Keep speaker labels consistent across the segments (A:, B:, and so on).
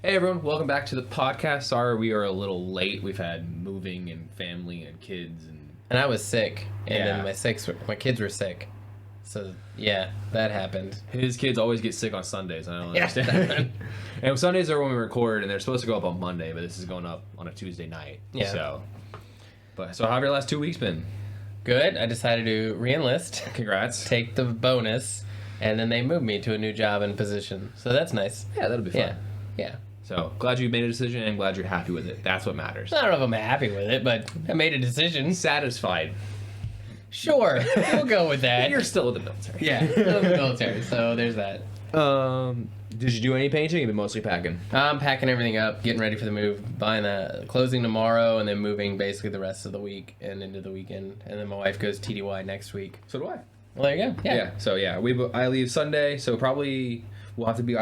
A: Hey everyone, welcome back to the podcast. Sorry we are a little late. We've had moving and family and kids
B: and I was sick, and
A: Yeah.
B: then my kids were sick, so yeah, that happened.
A: his kids always get sick on Sundays. I don't
B: Yeah.
A: understand. And Sundays are when we record, and they're supposed to go up on Monday, but this is going up on a Tuesday night.
B: Yeah.
A: So how have your last 2 weeks been?
B: Good. I decided to re-enlist,
A: Congrats.
B: take the bonus, and then they moved me to a new job and position, so that's nice.
A: Yeah, that'll be fun.
B: Yeah.
A: So glad you made a decision and glad you're happy with it. That's what matters.
B: I don't know if I'm happy with it, but I made a decision.
A: Satisfied.
B: Sure, we'll go with that.
A: You're still with the military.
B: Yeah, still in the military, so there's that.
A: Did you do any painting? You've been mostly packing.
B: I'm packing everything up, getting ready for the move, closing tomorrow, and then moving basically the rest of the week and into the weekend. And then my wife goes TDY next week.
A: So do I.
B: Well, there you go. Yeah.
A: So I leave Sunday, so probably we'll have to be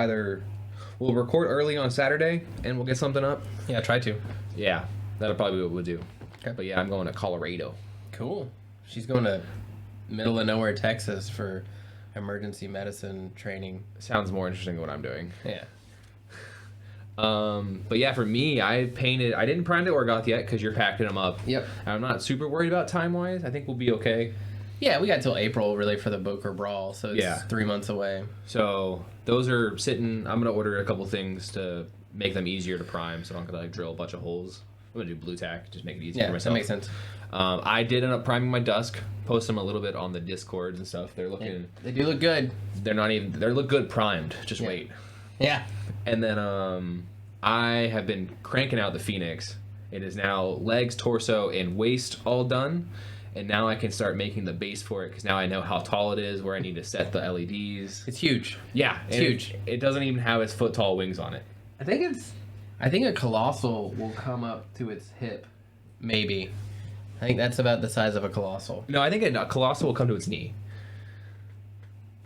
A: we'll record early on Saturday and we'll get something up.
B: Yeah, try to.
A: Yeah, that'll probably be what we'll do.
B: Okay.
A: But yeah, I'm going to Colorado.
B: Cool. She's going to middle of nowhere, Texas for emergency medicine training.
A: Sounds more interesting than what I'm doing.
B: Yeah.
A: But yeah, for me, I didn't prime the Orgoth yet because you're packing them up.
B: Yep.
A: I'm not super worried about time-wise. I think we'll be okay.
B: Yeah, we got till April really for the Boker Brawl, so it's 3 months away.
A: So those are sitting. I'm gonna order a couple things to make them easier to prime, so I don't have to drill a bunch of holes. I'm gonna do blue tack, just make it easier for myself.
B: That makes sense.
A: I did end up priming my Dusk, post them a little bit on the Discords and stuff. They're looking.
B: Yeah, they do look good.
A: They look good primed. Just wait.
B: Yeah.
A: And then I have been cranking out the Phoenix. It is now legs, torso, and waist all done. And now I can start making the base for it because now I know how tall it is, where I need to set the LEDs.
B: It's huge.
A: Yeah,
B: it's huge.
A: It doesn't even have its foot tall wings on it.
B: I think a Colossal will come up to its hip, maybe. I think that's about the size of a Colossal.
A: No, I think a Colossal will come to its knee.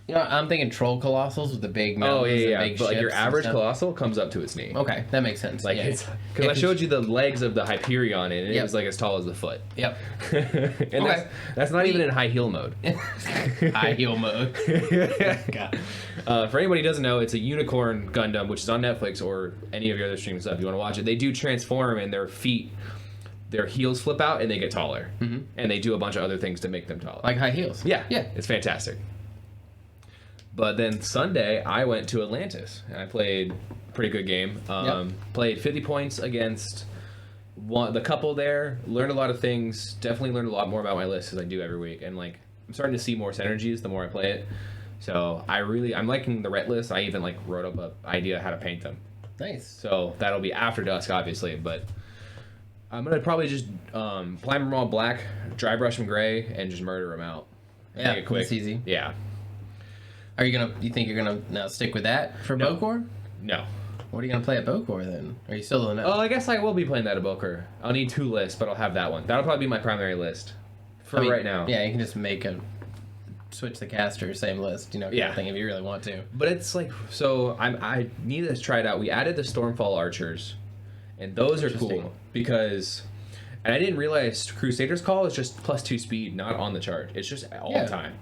B: You know, I'm thinking Troll Colossals with the big mountains.
A: Oh yeah.
B: Big
A: But like your
B: ships and
A: average
B: stuff.
A: Colossal comes up to its knee.
B: Okay, that makes sense.
A: Like
B: yeah.
A: because I showed you the legs of the Hyperion and it
B: Yep.
A: was like as tall as the foot.
B: Yep.
A: And that's not even in high heel mode.
B: High heel mode. God.
A: For anybody who doesn't know, it's a Unicorn Gundam, which is on Netflix or any of your other streaming stuff. If you want to watch it, they do transform and their heels flip out and they get taller. Mm-hmm. And they do a bunch of other things to make them taller.
B: Like high heels.
A: Yeah.
B: Yeah.
A: It's fantastic. But then Sunday, I went to Atlantis, and I played a pretty good game. Played 50 points against the couple there. Learned a lot of things. Definitely learned a lot more about my list as I do every week. And like, I'm starting to see more synergies the more I play it. So I'm liking the ret list. I even like wrote up an idea how to paint them.
B: Nice.
A: So that'll be after dusk, obviously. But I'm gonna probably just prime them all black, dry brush them gray, and just murder them out.
B: Yeah,
A: make it quick.
B: it's easy.
A: Yeah.
B: You think you're gonna now stick with that for
A: No.
B: Bokor?
A: No.
B: What are you gonna play at Bokor then? Are you still doing that?
A: Oh, I guess I will be playing that at Boker. I'll need 2 lists, but I'll have that one. That'll probably be my primary list for right now.
B: Yeah, you can just switch the caster, same list, kind of thing if you really want to.
A: But it's like, so I need to try it out. We added the Stormfall Archers, and those are cool because, and I didn't realize Crusader's Call is just +2 speed, not on the chart. It's just all the time.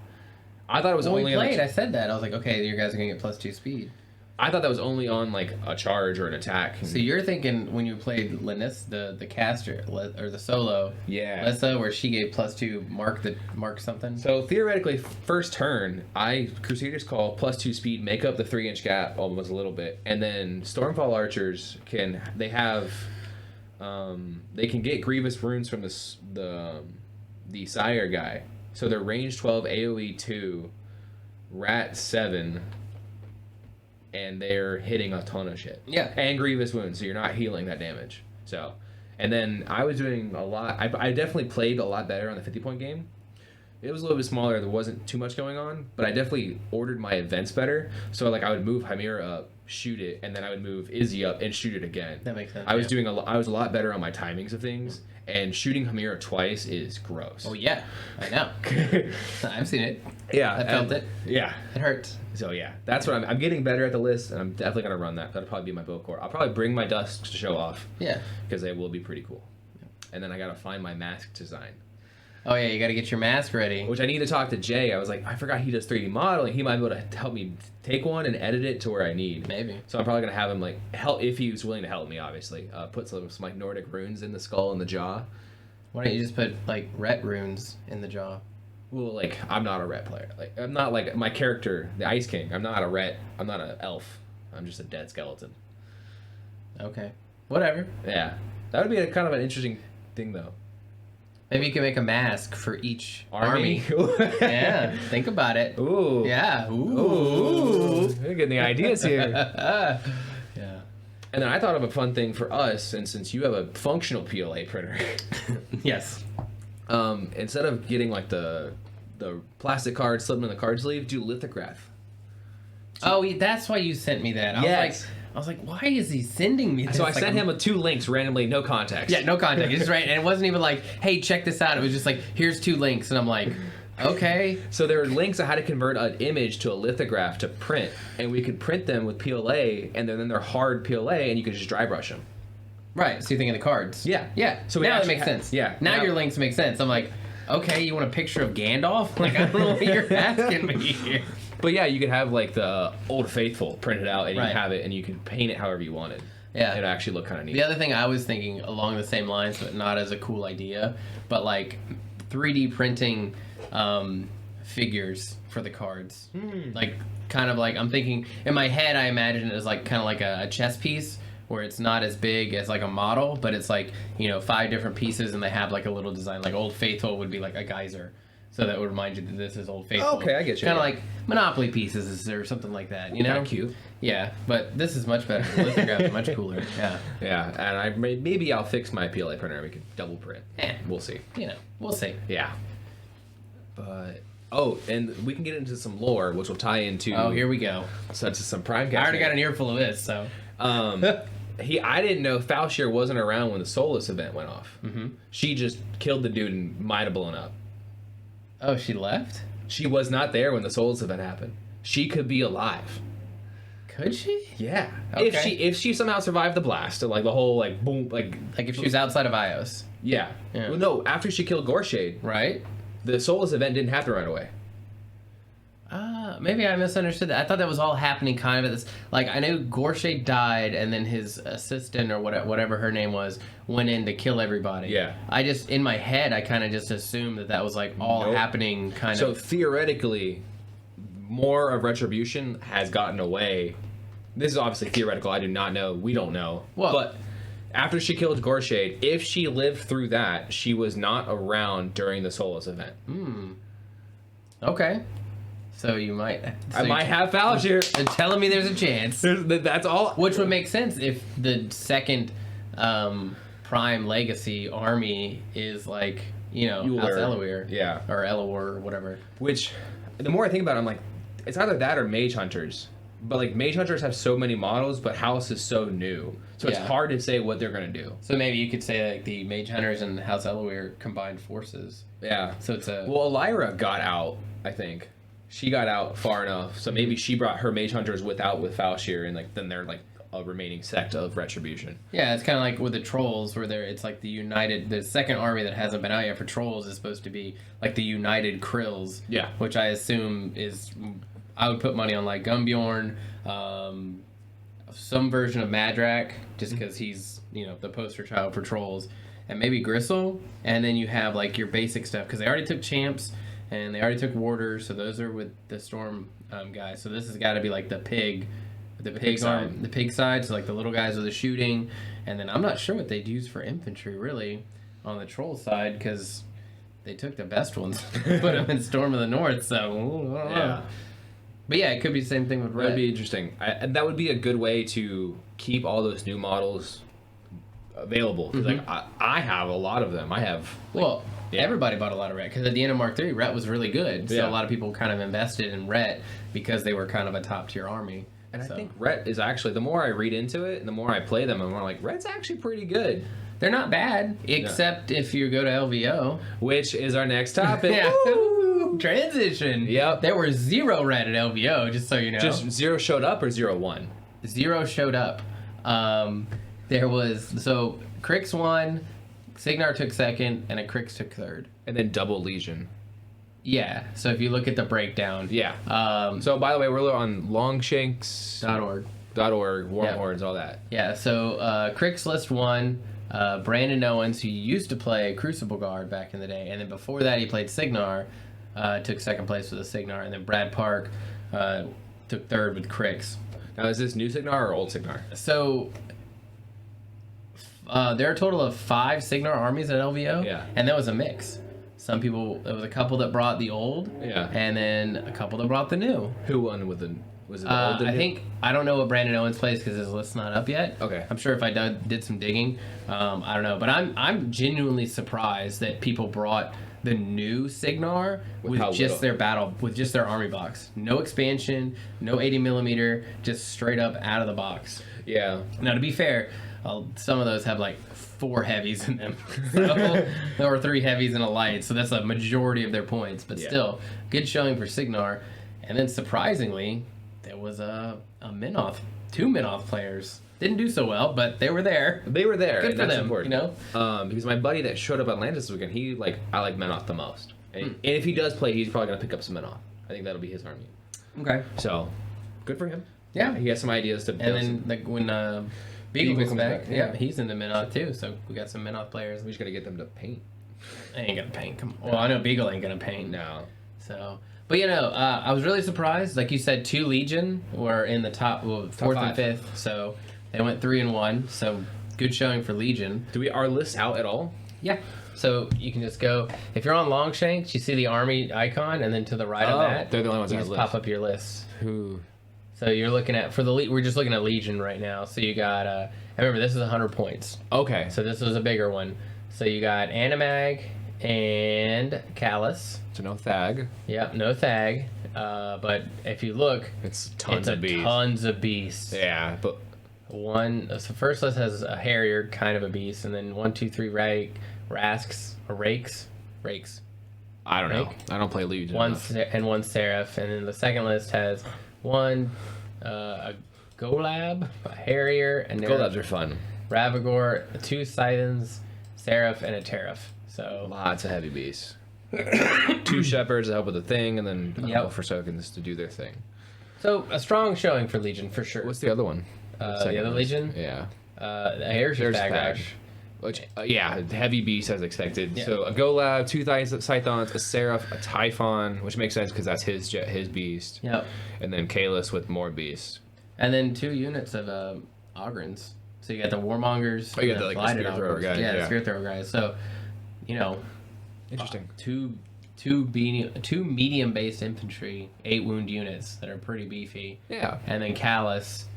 A: I thought it was only
B: when we played, I said that. I was like, okay, you guys are gonna get +2 speed.
A: I thought that was only on like a charge or an attack.
B: So you're thinking when you played Linus, the caster or the solo, Lissa, where she gave +2 mark something.
A: So theoretically, first turn, Crusader's Call +2 speed, make up the 3-inch gap almost a little bit, and then Stormfall Archers they can get Grievous runes from the Sire guy. So they're range 12, AoE 2, Rat 7. And they're hitting a ton of shit.
B: Yeah.
A: And Grievous wounds, so you're not healing that damage. So, and then I was doing a lot. I definitely played a lot better on the 50-point game. It was a little bit smaller. There wasn't too much going on, but I definitely ordered my events better. So like I would move Hymera up, shoot it, and then I would move Izzy up and shoot it again.
B: That makes sense.
A: I was a lot better on my timings of things, and shooting Hymera twice is gross.
B: Oh yeah, I know. I've seen it.
A: Yeah,
B: I felt it.
A: Yeah,
B: it hurts.
A: So yeah, that's what I'm getting better at the list, and I'm definitely gonna run that. That'll probably be my Bokor. I'll probably bring my Dusks to show off.
B: Yeah,
A: because they will be pretty cool. And then I gotta find my mask design.
B: Oh yeah, you got to get your mask ready.
A: Which I need to talk to Jay. I was like, I forgot he does 3D modeling. He might be able to help me take one and edit it to where I need.
B: Maybe.
A: So I'm probably gonna have him like help if he's willing to help me. Obviously, put some like Nordic runes in the skull and the jaw.
B: Why don't you just put like ret runes in the jaw?
A: Well, like I'm not a ret player. Like I'm not like my character, the Ice King. I'm not a ret. I'm not an elf. I'm just a dead skeleton.
B: Okay. Whatever.
A: Yeah, that would be a kind of an interesting thing though.
B: Maybe you can make a mask for each
A: Army.
B: Yeah, think about it.
A: Ooh.
B: Yeah. Ooh.
A: You're getting the ideas here.
B: Yeah.
A: And then I thought of a fun thing for us, and since you have a functional PLA printer,
B: Yes.
A: instead of getting like the plastic card, slipping in the card sleeve, do lithograph.
B: Oh, that's why you sent me that. I was like, why is he sending me this?
A: So I
B: Like,
A: sent him 2 links randomly, no context.
B: Yeah, no context. It's right, and it wasn't even like, hey, check this out. It was just like, here's 2 links, and I'm like, okay.
A: So there are links on how to convert an image to a lithograph to print, and we could print them with PLA, and then they're hard PLA, and you could just dry brush them.
B: Right. So you think of the cards?
A: Yeah.
B: Yeah.
A: So
B: So
A: we
B: now it
A: actually
B: makes sense.
A: yeah.
B: Now
A: Now-
B: your links make sense. I'm like, okay, you want a picture of Gandalf? Like, I don't know what you're asking me here.
A: But yeah, you could have like the Old Faithful printed out, and you
B: Right.
A: have it, and you can paint it however you wanted.
B: Yeah.
A: It'd actually look kind of neat.
B: The other thing I was thinking along the same lines, but not as a cool idea, but like 3D printing figures for the cards. Like, kind of like, I'm thinking, in my head, I imagine it as like kind of like a chess piece where it's not as big as like a model, but it's like, 5 different pieces and they have like a little design. Like Old Faithful would be like a geyser. So that would remind you that this is Old Faithful.
A: Okay, I get you.
B: Kind of like Monopoly pieces or something like that, you know?
A: Kinda cute.
B: Yeah, but this is much better. The lithograph is much cooler. Yeah.
A: Yeah, and maybe I'll fix my PLA printer and we could double print. We'll see.
B: We'll see.
A: Yeah. But and we can get into some lore, which will tie into
B: Oh, here we go.
A: such as some Primecast.
B: I already got an earful of this, so.
A: I didn't know Falshir wasn't around when the Soulless event went off.
B: Mm-hmm.
A: She just killed the dude and might have blown up.
B: Oh, she left?
A: She was not there when the Soulless event happened. She could be alive.
B: Could she?
A: Yeah.
B: Okay.
A: If she somehow survived the blast, like the whole like boom, like
B: Like if she was outside of Ios,
A: yeah.
B: Yeah.
A: Well, no, after she killed Gorshade,
B: right?
A: the Soulless event didn't happen right away.
B: Maybe I misunderstood that. I thought that was all happening kind of at this. Like, I knew Gorshade died, and then his assistant, or whatever her name was, went in to kill everybody.
A: Yeah.
B: I just, in my head, I kind of just assumed that was like all
A: Nope.
B: happening kind
A: So
B: of.
A: theoretically, more of Retribution has gotten away. This is obviously theoretical. I do not know. We don't know.
B: Well-
A: but after she killed Gorshade, if she lived through that, she was not around during the Soulless event.
B: Okay. So you might.
A: I might have Falshir.
B: They're telling me there's a chance.
A: That's all.
B: Which would make sense if the second Prime Legacy army is like, House Elawir.
A: Yeah.
B: Or Elawar or whatever.
A: Which, the more I think about it, I'm like, it's either that or Mage Hunters. But like Mage Hunters have so many models, but House is so new, so it's
B: Yeah.
A: hard to say what they're gonna do.
B: So maybe you could say like the Mage Hunters and House Elawir combined forces.
A: Yeah.
B: So it's a.
A: Well, Elira got out. I think she got out far enough, so maybe she brought her Mage Hunters with Falshir, and like then they're like a remaining sect of Retribution.
B: Yeah, it's kind of like with the Trolls, where it's like the second army that hasn't been out yet for Trolls is supposed to be like the United Krills.
A: Yeah.
B: Which I assume is, I would put money on like Gumbjorn, some version of Madrak, just because he's, the poster child for Trolls, and maybe Gristle, and then you have like your basic stuff, because they already took Champs, and they already took Warders, so those are with the Storm guys, so this has got to be like the pig
A: side.
B: the pig side, so like the little guys with the shooting, and then I'm not sure what they'd use for infantry really on the Troll side, because they took the best ones, put them in Storm of the North, so I don't know. But yeah, it could be the same thing with Red.
A: That'd be interesting, and that would be a good way to keep all those new models available. 'Cause, like I have a lot of them. I have.
B: Everybody bought a lot of Ret, because at the end of Mark III, Ret was really good. So
A: Yeah.
B: a lot of people kind of invested in Ret because they were kind of a top tier army.
A: And
B: So.
A: I think Ret is actually, the more I read into it and the more I play them, I'm more like, Ret's actually pretty good.
B: They're not bad, except if you go to LVO.
A: Which is our next topic.
B: Yeah.
A: Woo!
B: Transition.
A: Yep.
B: There were 0 Ret at LVO, just so you know.
A: Just 0 showed up or 0 won?
B: 0 showed up. There was, so Crix won, Signar took second, and a Crix took third.
A: And then double Legion.
B: Yeah. So if you look at the breakdown.
A: Yeah. So by the way, we're on longshanks.org, Warhorns, all that.
B: Yeah. So Crix list 1. Brandon Owens, who used to play Crucible Guard back in the day, and then before that he played Signar, took second place with a Signar, and then Brad Park took third with Crix.
A: Now, is this new Signar or old Signar?
B: So there are a total of 5 Signar armies at LVO,
A: Yeah.
B: and that was a mix. Some people, there was a couple that brought the old,
A: Yeah.
B: and then a couple that brought the new.
A: Who won with the? Was it the old?
B: I think I don't know what Brandon Owens plays because his list's not up yet.
A: Okay.
B: I'm sure if I did some digging, I don't know, but I'm genuinely surprised that people brought the new Signar with just their army box, no expansion, no 80mm, just straight up out of the box.
A: Yeah.
B: Now to be fair, some of those have like 4 heavies in them, or 3 heavies and a light, so that's a majority of their points. But still, good showing for Signar, and then surprisingly. There was a Minoth, 2 Minoth players. Didn't do so well, but they were there.
A: They were there.
B: Good
A: and
B: for
A: that's
B: them,
A: important.
B: you know?
A: Because my buddy that showed up at Atlantis this weekend, I like Menoth the most. And if he does play, he's probably going to pick up some Menoth. I think that'll be his army.
B: Okay.
A: So, good for him.
B: Yeah.
A: He has some ideas to build.
B: And then when Beagle comes back,
A: yeah,
B: he's in the Minoth too, so we got some Minoth players.
A: We just got to get them to paint.
B: I ain't going to paint. Come on. Well, I know Beagle ain't going to paint.
A: No.
B: So... But I was really surprised. Like you said, 2 Legion were in the top 4th and 5th, so they went 3 and 1. So good showing for Legion.
A: Do we our list out at all?
B: Yeah. So you can just go if you're on Longshanks, you see the army icon, and then to the right of that,
A: they're the only ones
B: you
A: on
B: just
A: the
B: pop
A: list.
B: up your list.
A: Who?
B: So you're looking at we're just looking at Legion right now. So you got I remember this is 100 points.
A: Okay.
B: So this was a bigger one. So you got Animag and Callus.
A: So no Thag.
B: Yep, no Thag. But if you look,
A: it's tons of beasts.
B: Tons of beasts.
A: Yeah, but
B: so first list has a Harrier, kind of a beast, and then 1, 2, 3 Rakes.
A: I don't know.
B: Rake?
A: I don't play Legion.
B: And 1 Seraph, and then the second list has 1 a Golab, a Harrier, and
A: Golabs are fun.
B: Ravagore, 2 Scythens, Seraph, and a Teraph. So
A: lots of heavy beasts. 2 shepherds to help with the thing, and then a couple for tokens to do their thing.
B: So a strong showing for Legion for sure.
A: What's the other one?
B: The other Legion?
A: Yeah.
B: The Harriers Thag.
A: Which, heavy beast as expected.
B: Yeah.
A: So a Golab, 2 Scythons, a Seraph, a Typhon, which makes sense because that's his beast.
B: Yep.
A: And then Kalis with more beasts.
B: And then 2 units of Ogrins. So you got the Warmongers.
A: Oh, you got the Spear Thrower guys.
B: Yeah, the Spear Thrower guys. So,
A: interesting.
B: Two medium-based infantry, 8 wound units that are pretty beefy.
A: Yeah.
B: And then Callus.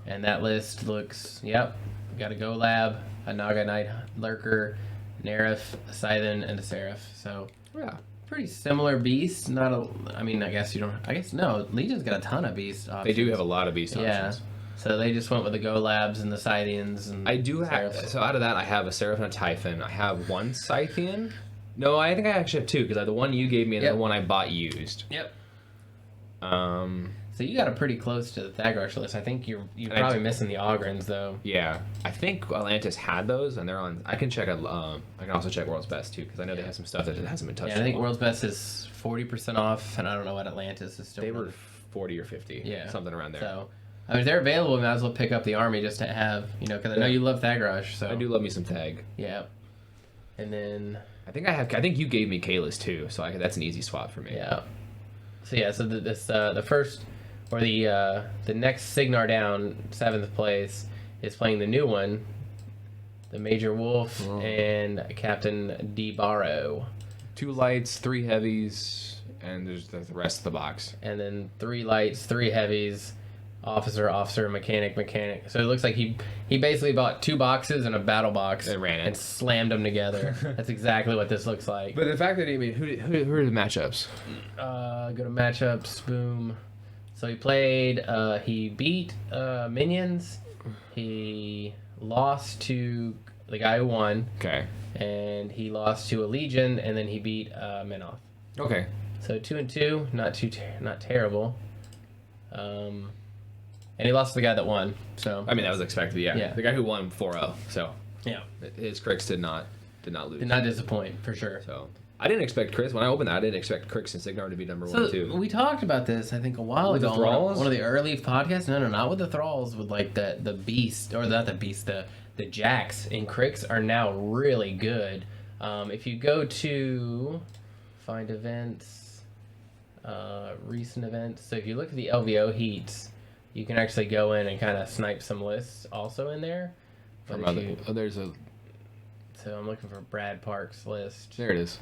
B: And that list looks, got a Golab, a Naga Knight Lurker, an Aerith, a Scythen, and a Seraph. So, pretty similar beasts. No, Legion's got a ton of beast options.
A: They do have a lot of beast options.
B: Yeah. So they just went with the Golabs and the Scythians. And
A: I do have, so out of that, I have a Seraph and a Typhon. I have 1 Scythian. No, I think I actually have 2, because I have the one you gave me and the one I bought used.
B: Yep. So you got it pretty close to the Thagrosh list. I think you're probably missing the Ogrins, though.
A: Yeah. I think Atlantis had those, and they're on, I can check, I can also check World's Best, too, because I know they have some stuff that hasn't been touched.
B: Yeah, I think World's Best is 40% off, and I don't know what Atlantis is still.
A: They were 40 or 50.
B: Yeah.
A: Something around there.
B: So, I mean, if they're available, we might as well pick up the army just to have, because I know you love Thagrosh, so.
A: I do love me some Thag.
B: Yeah. And then...
A: I think you gave me Kalis, too, so that's an easy swap for me.
B: Yeah. So the first, or the next Signar down, 7th place, is playing the new one, the Major Wolf and Captain D. Barrow.
A: 2 lights, 3 heavies, and there's the rest of the box.
B: And then 3 lights, 3 heavies, officer, mechanic. So it looks like he basically bought 2 boxes and a battle box
A: and ran it
B: and slammed them together. That's exactly what this looks like.
A: But the fact that who are the matchups?
B: Go to matchups. Boom. So he beat Minions. He lost to the guy who won. Okay. And he lost to a Legion, and then he beat Minoth.
A: Okay.
B: So 2-2, not terrible. And he lost to the guy that won. So
A: I mean, that was expected. Yeah. The guy who won 4-0. So
B: yeah,
A: his Crix did not did not lose.
B: Did not disappoint, for sure.
A: So I didn't expect Chris. When I opened that, I didn't expect Crix and Signar to be number 1 too.
B: We talked about this, I think, a while
A: With
B: ago.
A: the Thralls?
B: One of the early podcasts. No, not with the Thralls. With like the Beast, or not the Beast, the Jacks in Crix are now really good. If you go to find events, recent events. So if you look at the LVO heats, you can actually go in and kind of snipe some lists also in there. But
A: There's a.
B: So I'm looking for Brad Park's list.
A: There it is.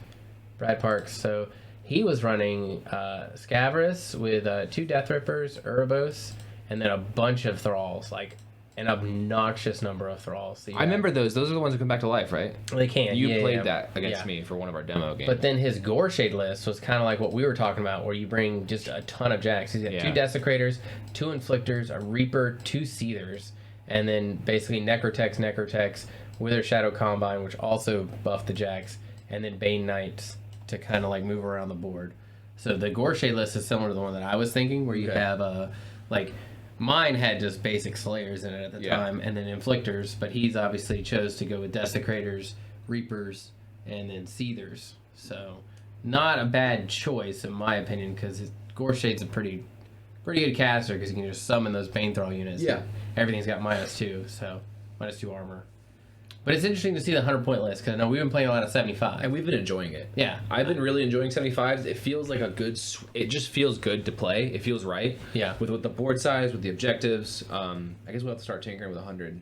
B: Brad Parks. So he was running Scabrous with 2 Death Rippers, Urbos, and then a bunch of Thralls, like an obnoxious number of Thralls. So
A: I remember those. Those are the ones that come back to life, right?
B: They can.
A: You played that against me for one of our demo games.
B: But then his Goreshade list was kind of like what we were talking about, where you bring just a ton of Jacks. He's got 2 Desecrators, 2 Inflictors, a Reaper, 2 Seethers, and then basically Necrotex, Wither Shadow Combine, which also buffed the Jacks, and then Bane Knights to kind of like move around the board. So the Goreshade list is similar to the one that I was thinking, where you have like mine had just basic Slayers in it at the time, and then Inflictors, but he's obviously chose to go with Desecrators, Reapers, and then Seethers. So not a bad choice in my opinion, because Goreshade's a pretty good caster, because you can just summon those Bane Thrall units.
A: Yeah.
B: Everything's got -2, so -2 armor. But it's interesting to see the 100-point list, because I know we've been playing a lot of 75.
A: And we've been enjoying it.
B: Yeah.
A: I've been really enjoying 75s. It feels like it just feels good to play. It feels right.
B: Yeah.
A: With the board size, with the objectives. I guess we'll have to start tinkering with 100.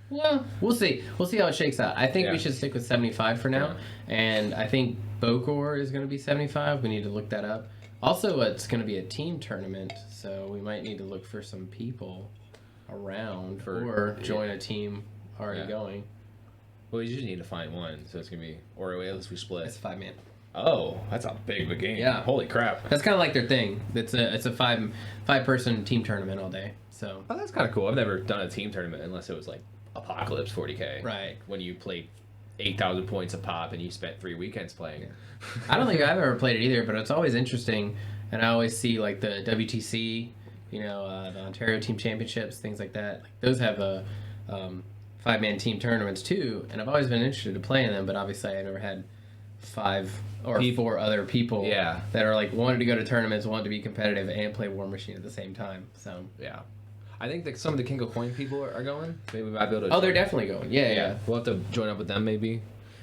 B: Well, we'll see. We'll see how it shakes out. I think we should stick with 75 for now. Yeah. And I think Bokor is going to be 75. We need to look that up. Also, it's going to be a team tournament, so we might need to look for some people around or join a team already going.
A: Well, you just need to find one, so it's going to be... Or at least we split.
B: It's 5-man.
A: Oh, that's a big of a game.
B: Yeah.
A: Holy crap.
B: That's kind of like their thing. It's a 5-person team tournament all day. So.
A: Oh, that's kind of cool. I've never done a team tournament unless it was like Apocalypse 40K.
B: Right.
A: When you played 8,000 points a pop and you spent 3 weekends playing.
B: Yeah. I don't think I've ever played it either, but it's always interesting. And I always see like the WTC, the Ontario Team Championships, things like that. Like, those have a 5-man team tournaments too, and I've always been interested to play in them, but obviously I never had 5 or 4 other people that are like wanted to go to tournaments, wanted to be competitive, and play War Machine at the same time. So
A: yeah, I think that some of the King of Coin people are going. Maybe we might be able to.
B: Oh, they're definitely going. Yeah.
A: We'll have to join up with them maybe.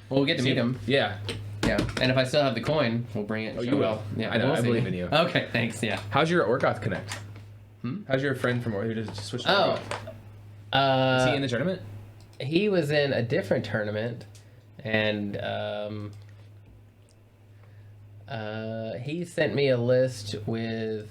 B: Well, we'll get to meet them.
A: Yeah.
B: Yeah, and if I still have the coin, we'll bring it.
A: Oh, you will.
B: Yeah,
A: I know. I believe in you.
B: Okay, thanks. Yeah.
A: How's your Orgoth Connect? How's your friend from who just switched? To is he in the tournament?
B: He was in a different tournament, and he sent me a list with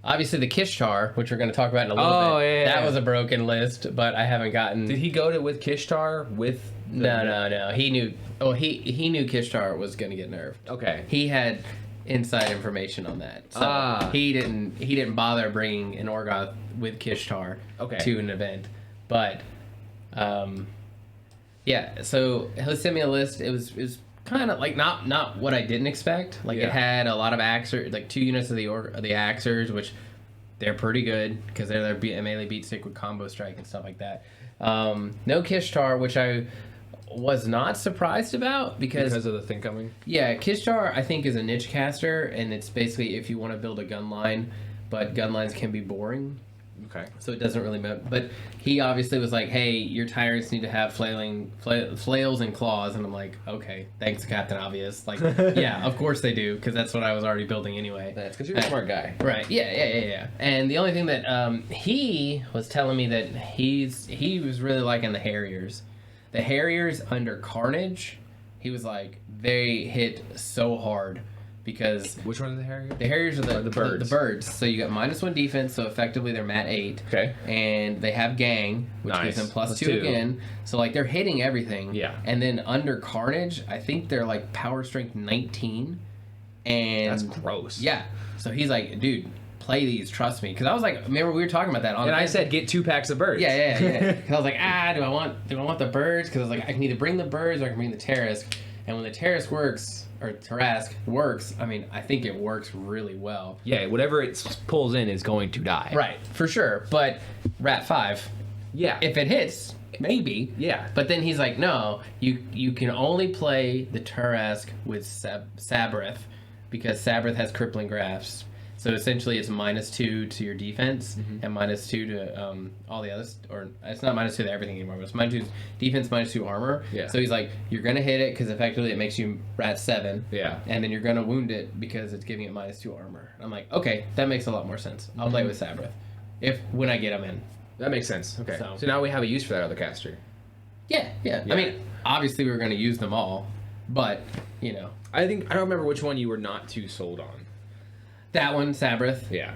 B: obviously the Kishtar, which we're going to talk about in a little bit.
A: Yeah,
B: that was a broken list, but I haven't gotten.
A: Did he go to with Kishtar with?
B: No. He knew. Oh, he knew Kishtar was going to get nerfed.
A: Okay.
B: He had inside information on that, so he didn't bother bringing an Orgoth with Kishtar to an event, but. So he sent me a list. It was kind of like not what I didn't expect. Like it had a lot of Axers, like 2 units of the Axers, which they're pretty good because they're melee beat stick with combo strike and stuff like that. No Kishtar, which I was not surprised about because
A: of the thing coming.
B: Yeah, Kishtar I think is a niche caster, and it's basically if you want to build a gun line, but gun lines can be boring.
A: Okay.
B: So it doesn't really matter. But he obviously was like, hey, your tyrants need to have flails and claws. And I'm like, okay, thanks, Captain Obvious. Like, yeah, of course they do, because that's what I was already building anyway.
A: That's because you're a smart guy.
B: Right. Yeah. And the only thing that he was telling me that he was really liking the Harriers. The Harriers under Carnage, he was like, they hit so hard. Because
A: which one are the Harriers?
B: The Harriers are the
A: birds.
B: The birds. So you got -1 defense, so effectively they're mat 8.
A: Okay.
B: And they have gang, which gives them +2 again. So like they're hitting everything.
A: Yeah.
B: And then under Carnage, I think they're like power strength 19. And
A: that's gross.
B: Yeah. So he's like, dude, play these, trust me. Because I was like, remember we were talking about that on.
A: And I said get 2 packs of birds.
B: Yeah. Because I was like, do I want the birds? Because I was like, I can either bring the birds or I can bring the Terrask. And when the Terrask works. Or Tarask works, I mean, I think it works really well.
A: Yeah, whatever it pulls in is going to die.
B: Right, for sure. But Rat 5,
A: yeah,
B: if it hits, maybe.
A: Yeah.
B: But then he's like, no, you can only play the Turask with Sabrith because Sabrith has crippling grasp. So essentially it's -2 to your defense and -2 to all the others. Or it's not -2 to everything anymore, but it's -2 defense, -2 armor.
A: Yeah.
B: So he's like, you're going to hit it because effectively it makes you rat 7.
A: Yeah.
B: And then you're going to wound it because it's giving it -2 armor. I'm like, okay, that makes a lot more sense. I'll play with Sabrith when I get him in.
A: That makes sense. Okay. So now we have a use for that other caster.
B: Yeah. I mean, obviously we were going to use them all, but,
A: I don't remember which one you were not too sold on.
B: That one, Sabrith.
A: Yeah.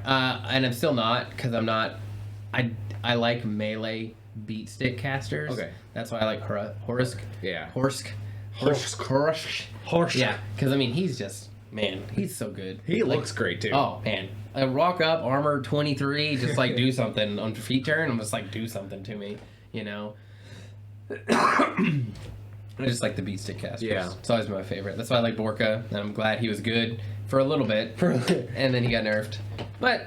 B: And I'm still not, because I'm not... I like melee beat stick casters.
A: Okay.
B: That's why I like Horsk.
A: Yeah.
B: Horsk. Yeah, because, I mean, he's just... Man, he's so good.
A: He looks great, too.
B: Oh, man. I rock up, armor 23, just, like, do something on feet turn. I'm just like, do something to me, I just like the beat stick casters.
A: Yeah.
B: It's always my favorite. That's why I like Borka, and I'm glad he was good for a little bit, and then he got nerfed. But,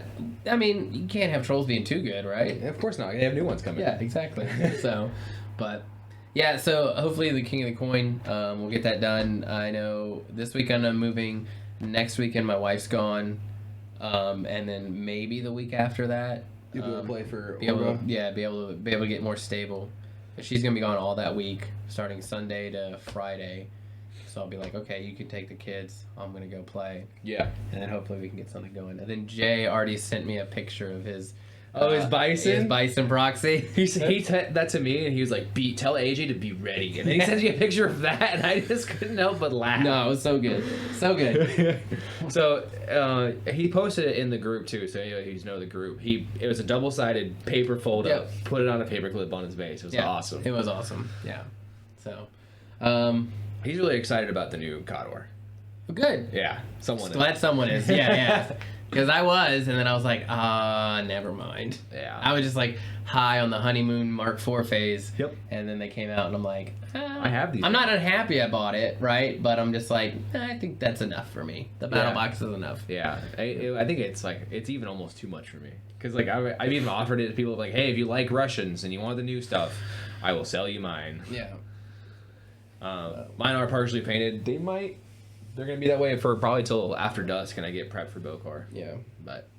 B: I mean, you can't have trolls being too good, right?
A: Of course not. They have new ones coming.
B: Yeah, exactly. So hopefully the King of the Coin, we'll get that done. I know this weekend I'm moving. Next weekend my wife's gone. And then maybe the week after that.
A: You'll be able to play for
B: be able to get more stable. She's going to be gone all that week, starting Sunday to Friday. So I'll be like, okay, you can take the kids. I'm going to go play.
A: Yeah.
B: And then hopefully we can get something going. And then Jay already sent me a picture of his...
A: his bison?
B: His bison proxy.
A: He sent that to me, and he was like, tell AJ to be ready. And then he sends you a picture of that, and I just couldn't help but laugh.
B: No, it was so good. So good.
A: So, he posted it in the group, too, so you know the group. It was a double-sided paper fold-up, put it on a paper clip on his base. It was awesome.
B: It was awesome, yeah. So,
A: he's really excited about the new Codor.
B: Good.
A: Yeah, someone
B: Glad someone is, yeah. Because I was, and then I was like, never mind.
A: Yeah.
B: I was just like high on the honeymoon Mark IV phase.
A: Yep.
B: And then they came out, and I'm like,
A: I have these.
B: I'm not unhappy I bought it, right? But I'm just like, I think that's enough for me. The battle box is enough.
A: Yeah. I think it's even almost too much for me. Because I've even offered it to people like, hey, if you like Russians and you want the new stuff, I will sell you mine.
B: Yeah.
A: Mine are partially painted. They're going to be that way for probably till after dusk, and I get prepped for Bokor.
B: Yeah.
A: But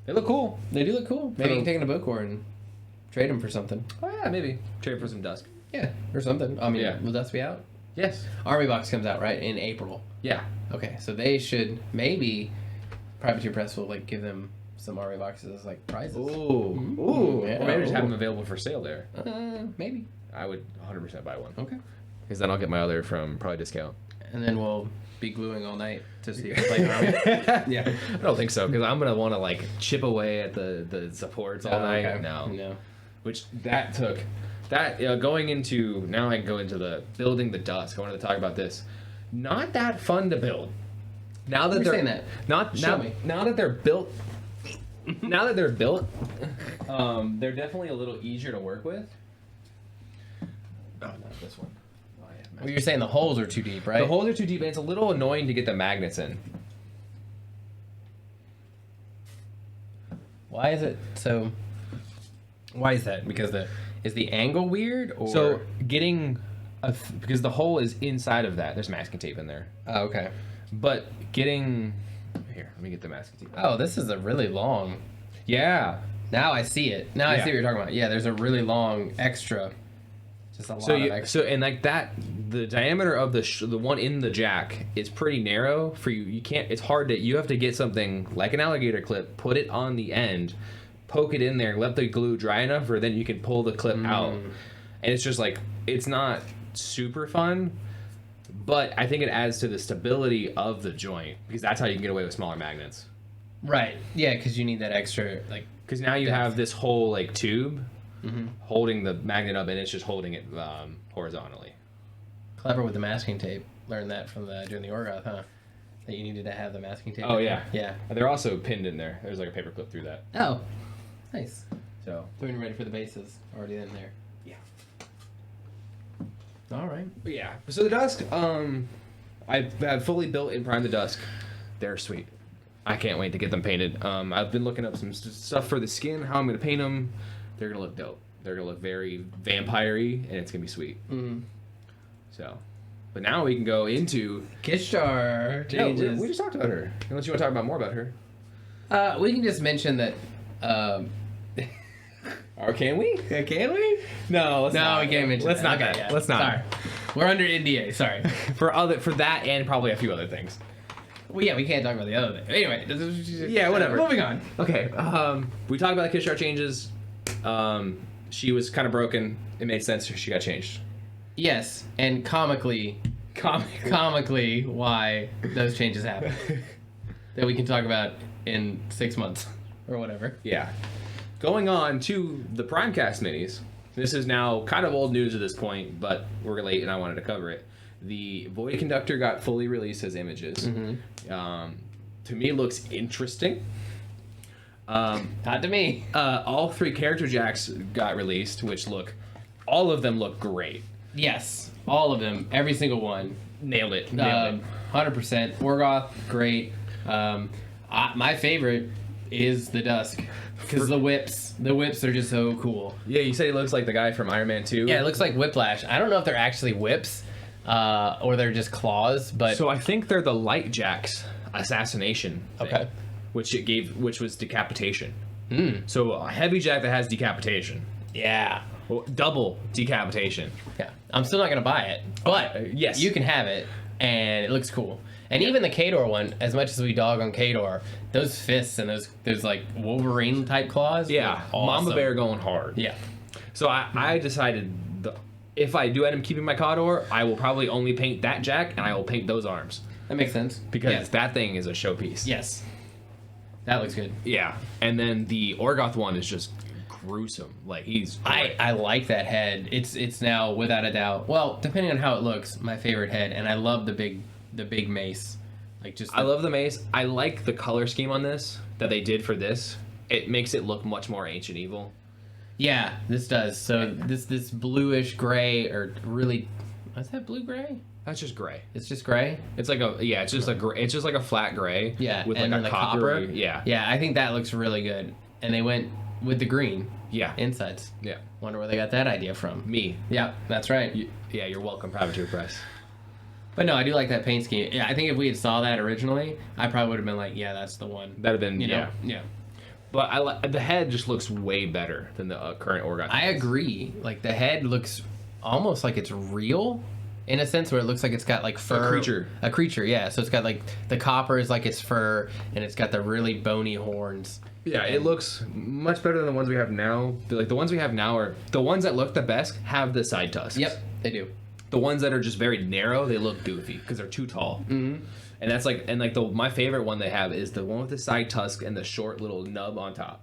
A: they look cool.
B: They do look cool. Maybe you can take them to Bokor and trade them for something.
A: Oh, yeah, maybe. Trade for some dusk.
B: Yeah, or something. I mean, will dusk be out?
A: Yes.
B: Army Box comes out, right, in April.
A: Yeah.
B: Okay, so they should maybe Privateer Press will like give them some Army Boxes as like prizes.
A: Ooh.
B: Yeah.
A: Or maybe just have them available for sale there.
B: Maybe.
A: I would 100% buy one.
B: Okay.
A: Because then I'll get my other from probably discount.
B: And then we'll be gluing all night to see if we play Army.
A: Yeah. I don't think so, because I'm going to want to like chip away at the supports all night.
B: Okay.
A: No. Which that took... going into... Now I can go into the building the dusk. I wanted to talk about this. Not that fun to build. Now that
B: You're saying that.
A: Now that they're built... Now that they're built, they're definitely a little easier to work with. Oh, not this one.
B: Well, you're saying the holes are too deep, right?
A: The holes are too deep, and it's a little annoying to get the magnets in.
B: Why is it so? Why is that? Because is the angle weird, or
A: so because the hole is inside of that. There's masking tape in there.
B: Oh, okay.
A: But getting here, let me get the masking tape.
B: Oh, this is a really long.
A: Yeah.
B: Now I see it. Now I see what you're talking about. Yeah, there's a really long extra. Just a lot of extra.
A: So and like that, the diameter of the one in the jack is pretty narrow for you. You can't. It's hard to. You have to get something like an alligator clip, put it on the end, poke it in there, let the glue dry enough, or then you can pull the clip out. And it's just like it's not super fun, but I think it adds to the stability of the joint because that's how you can get away with smaller magnets.
B: Right. Yeah, because you need that extra like.
A: Because now you have this whole like tube. Holding the magnet up, and it's just holding it horizontally.
B: Clever with the masking tape. Learned that from doing the Orgoth, huh? That you needed to have the masking tape.
A: Oh yeah,
B: yeah.
A: They're also pinned in there. There's like a paper clip through that.
B: Oh, nice.
A: So
B: when you're ready for the bases, already in there.
A: Yeah.
B: All right.
A: But yeah. So the dusk, I've fully built and primed the dusk. They're sweet. I can't wait to get them painted. I've been looking up some stuff for the skin, how I'm gonna paint them. They're gonna look dope. They're gonna look very vampire-y, and it's gonna be sweet.
B: Mm.
A: So, but now we can go into
B: Kitschar
A: No,
B: changes.
A: we just talked about her. Unless you want to talk about more about her.
B: We can just mention that.
A: Or can we?
B: Can we?
A: No, let's not.
B: We can't mention.
A: Let's
B: that.
A: not.
B: Okay, yeah.
A: Let's not.
B: Sorry, we're under NDA. Sorry.
A: For that and probably a few other things.
B: Well, yeah, we can't talk about the other thing. Anyway.
A: Yeah, whatever.
B: Moving on.
A: Okay. We talked about the Kitschar changes. She was kind of broken. It made sense. She got changed.
B: Yes, and comically, why those changes happen that we can talk about in 6 months or whatever.
A: Yeah. Going on to the Primecast minis. This is now kind of old news at this point, but we're late and I wanted to cover it. The Void Conductor got fully released as images.
B: Mm-hmm.
A: To me, looks interesting.
B: Not to me.
A: All 3 character jacks got released, which all of them look great.
B: Yes, all of them, every single one.
A: Nailed it.
B: 100%. Orgoth, great. My favorite is the Dusk. Because the whips are just so cool.
A: Yeah, you said he looks like the guy from Iron Man 2.
B: Yeah, it looks like Whiplash. I don't know if they're actually whips or they're just claws, but
A: So I think they're the Light Jack's assassination thing,
B: Okay.
A: which was decapitation.
B: Mm.
A: So a heavy jack that has decapitation.
B: Yeah.
A: Well, double decapitation.
B: Yeah. I'm still not going to buy it, but
A: yes.
B: you can have it, and it looks cool. And even the Khador one, as much as we dog on Khador, those fists and those like Wolverine type claws.
A: Yeah,
B: awesome.
A: Mama Bear going hard.
B: Yeah.
A: So I decided if I do end up keeping my Khador, I will probably only paint that jack and I will paint those arms.
B: That makes sense.
A: Because that thing is a showpiece.
B: Yes. That looks good.
A: Yeah. And then the Orgoth one is just gruesome. Like he's
B: I like that head. It's now without a doubt. Well, depending on how it looks, my favorite head, and I love the big mace. Like just
A: I love the mace. I like the color scheme on this that they did for this. It makes it look much more ancient evil.
B: Yeah, this does. So this bluish gray or really is that blue gray?
A: That's just gray.
B: It's just gray?
A: It's like it's just like a flat gray.
B: Yeah,
A: with
B: and
A: like
B: then
A: a
B: the
A: copper.
B: copper.
A: Yeah.
B: Yeah, I think that looks really good. And they went with the green
A: Yeah.
B: insides.
A: Yeah.
B: Wonder where they got that idea from.
A: Me.
B: Yeah, that's right.
A: Yeah, you're welcome, Privateer Press.
B: But no, I do like that paint scheme. Yeah, I think if we had saw that originally, I probably would have been like, yeah, that's the one.
A: That'd have been
B: You know? Yeah.
A: But the head just looks way better than the current Orgoth.
B: I agree. Like the head looks almost like it's real in a sense where it looks like it's got like fur. A creature, yeah. So it's got like the copper is like its fur and it's got the really bony horns.
A: Yeah, it looks much better than the ones we have now. Like the ones we have now are the ones that look the best have the side tusks.
B: Yep, they do.
A: The ones that are just very narrow, they look goofy because they're too tall.
B: Mm-hmm.
A: And that's like my favorite one they have is the one with the side tusk and the short little nub on top.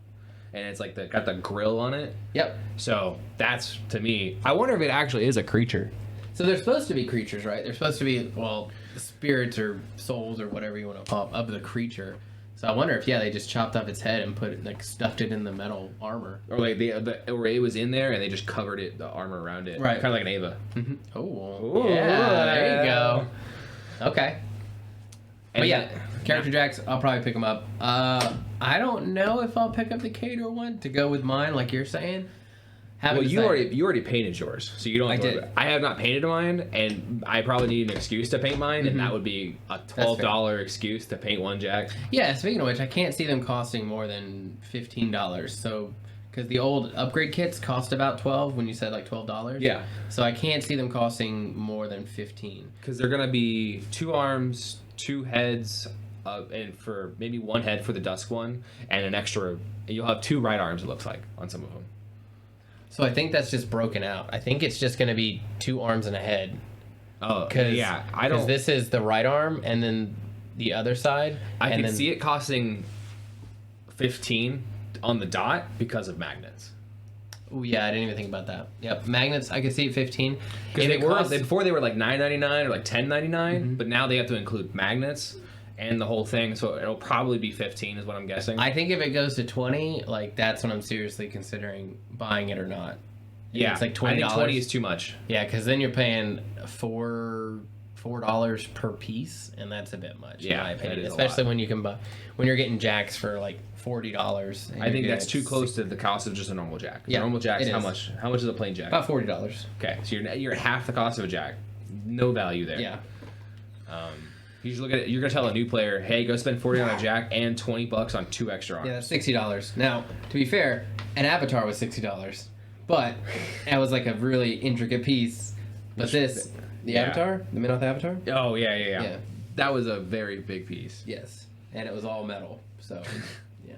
A: And it's like got the grill on it.
B: Yep.
A: So that's to me. I wonder if it actually is a creature.
B: So they're supposed to be creatures, right? They're supposed to be spirits or souls or whatever you want to call it, of the creature. So I wonder if they just chopped off its head and put it stuffed it in the metal armor,
A: Or like or it was in there and they just covered the armor around it.
B: Right.
A: Kind of like an Ava.
B: Mm-hmm. Oh,
A: Ooh,
B: yeah, there you go. Okay. But
A: And
B: character jacks, I'll probably pick them up. I don't know if I'll pick up the Khador one to go with mine, like you're saying.
A: Well, you already painted yours, so you don't.
B: I did.
A: I have not painted mine, and I probably need an excuse to paint mine, and that would be a $12 excuse to paint one jack.
B: Yeah. Speaking of which, I can't see them costing more than $15. So, because the old upgrade kits cost about $12 when you said like $12.
A: Yeah.
B: So I can't see them costing more than $15.
A: Because they're gonna be 2 arms, 2 heads, and for maybe 1 head for the Dusk one, and an extra. You'll have 2 right arms. It looks like on some of them.
B: So I think that's just broken out. I think it's just going to be 2 arms and a head.
A: Oh, yeah. I don't.
B: Because this is the right arm, and then the other side.
A: I can see it costing 15 on the dot because of magnets.
B: Oh yeah, I didn't even think about that. Yep, magnets. I could see 15.
A: Because before they were like $9.99 or like $10.99, but now they have to include magnets and the whole thing, so it'll probably be 15 is what I'm guessing.
B: I think if it goes to 20, like that's when I'm seriously considering buying it or not.
A: Yeah,
B: it's like $20.
A: I think 20 is too much.
B: Yeah, because then you're paying $4 per piece, and that's a bit much, in my
A: that
B: opinion.
A: is a
B: Especially
A: lot.
B: when you can buy, when you're getting jacks for like $40.
A: I think that's too close to the cost of just a normal jack.
B: Yeah,
A: A normal jack's
B: it
A: how
B: is.
A: much? How much is a plain jack?
B: About $40.
A: Okay, so you're half the cost of a jack. No value there.
B: Yeah.
A: You just look at it. You're gonna tell a new player, "Hey, go spend $40 on a jack and $20 on 2 extra arms."
B: Yeah, that's $60. Now, to be fair, an Avatar was $60, but that was like a really intricate piece. But this, the Avatar, the Minoth Avatar,
A: Oh yeah.
B: Yeah.
A: That was a very big piece.
B: yes, and it was all metal. So, yeah.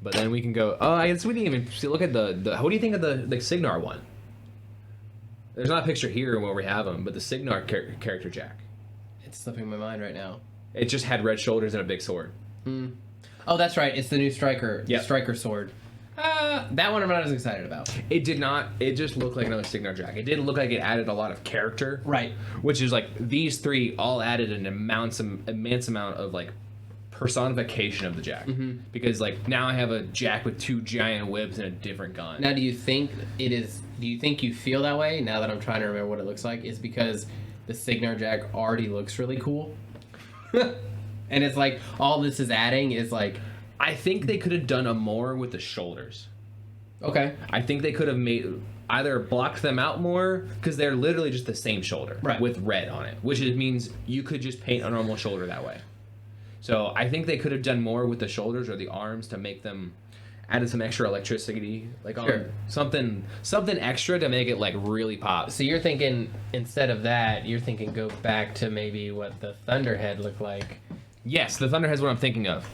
A: But then we can go. Oh, I guess we didn't even look at the. What do you think of the Signar one? There's not a picture here where we have them, but the Signar character jack.
B: It's slipping my mind right now.
A: It just had red shoulders and a big sword.
B: Oh, that's right. It's the new striker,
A: Yep.
B: striker sword. That one I'm not as excited about.
A: It did not. It just looked like another Signar jack. It didn't look like it added a lot of character.
B: Right.
A: Which is like these three all added an immense amount of like personification of the jack. Because like now I have a jack with 2 giant whips and a different gun.
B: Now, do you think it is? Do you think you feel that way now that I'm trying to remember what it looks like? Is because the Signar jack already looks really cool, and it's like all this is adding is like,
A: I think they could have done a more with the shoulders.
B: okay,
A: I think they could have made either blocked them out more because they're literally just the same shoulder
B: Right.
A: with red on it, which means you could just paint a normal shoulder that way. So I think they could have done more with the shoulders or the arms to make them added some extra electricity, like
B: Sure.
A: something extra to make it like really pop.
B: so you're thinking instead of that, you're thinking go back to maybe what the Thunderhead looked like,
A: Yes, the Thunderhead's what I'm thinking of.